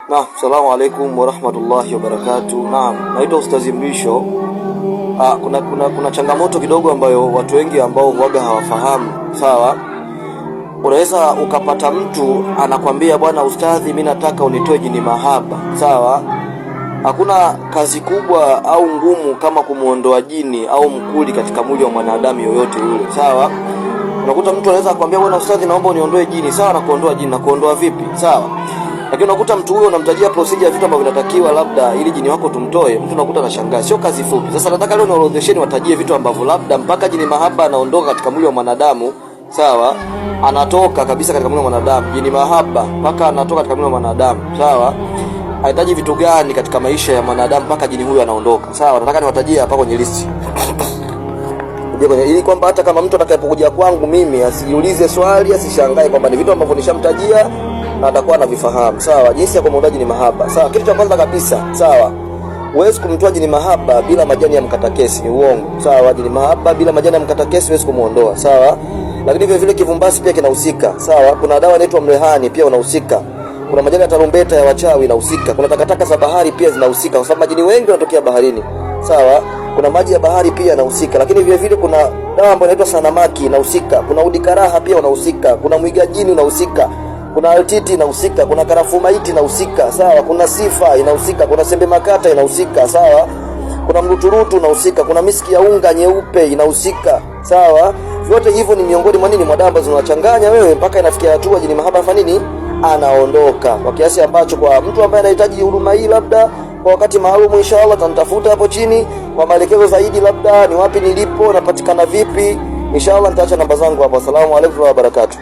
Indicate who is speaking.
Speaker 1: Naam, assalamu alaikum warahmatullahi wabarakatuh. Naam, naitwa Ustazi Mrisho. Kuna changamoto kidogo ambayo watu wengi ambao huaga hawafahamu. Sawa? Unaweza ukapata mtu anakwambia, bwana ustadhi, mimi nataka unitoe jini mahaba. Sawa? Hakuna kazi kubwa au ngumu kama kumuondoa jini au mkuli katika mwili wa mwanadamu yoyote yule. Sawa? Unakuta mtu anaweza akwambia, bwana ustadhi, naomba uniondoe jini. Sawa, na kuondoa jini, na kuondoa vipi? Sawa? Lakini unakuta mtu huyo unamtajia procedure ya vitu ambavyo vinatakiwa labda ili jini wako tumtoe, mtu unakuta anashangaa, sio kazi fupi. Sasa nataka leo naorodhesheni watajie vitu ambavyo labda mpaka jini mahaba anaondoka katika mwili wa mwanadamu, sawa? Anatoka kabisa katika mwili wa mwanadamu, jini mahaba mpaka anatoka katika mwili wa mwanadamu, sawa? Anahitaji vitu gani katika maisha ya mwanadamu mpaka jini huyo anaondoka, sawa? Nataka niwatajie hapa kwenye listi. Ili kwamba hata kama mtu atakapokuja kwangu mimi asijiulize swali, asishangae kwamba ni vitu ambavyo nishamtajia na atakuwa anavifahamu. Sawa, jinsi ya kumuondoa jini mahaba. Sawa, kitu cha kwanza kabisa, sawa, huwezi kumtoa jini mahaba bila majani ya mkatakesi, ni uongo. Sawa, jini mahaba bila majani ya mkatakesi huwezi kumuondoa. Sawa, lakini vile vile kivumbasi pia kinahusika. Sawa, kuna dawa inaitwa mrehani pia unahusika. Kuna majani ya tarumbeta ya wachawi inahusika. Kuna takataka za bahari pia zinahusika kwa sababu majini wengi wanatokea baharini. Sawa, kuna maji ya bahari pia yanahusika. Lakini vile vile kuna dawa ambayo inaitwa sanamaki inahusika. Kuna udikaraha pia unahusika. Kuna mwiga jini unahusika. Kuna altiti inahusika, kuna karafumaiti inahusika, sawa, kuna sifa inahusika, kuna sembe makata inahusika, sawa, kuna mruturutu inahusika, kuna miski ya unga nyeupe inahusika, sawa. Vyote hivyo ni miongoni mwa nini, mwa dawa ambazo unachanganya wewe mpaka inafikia hatua jini mahaba fa nini anaondoka, kwa kiasi ambacho kwa mtu ambaye anahitaji huduma hii labda kwa wakati maalum, inshallah tanitafuta hapo chini kwa maelekezo zaidi, labda ni wapi nilipo, napatikana vipi, inshallah nitaacha namba zangu hapo. Asalamu alaykum wa barakatuh.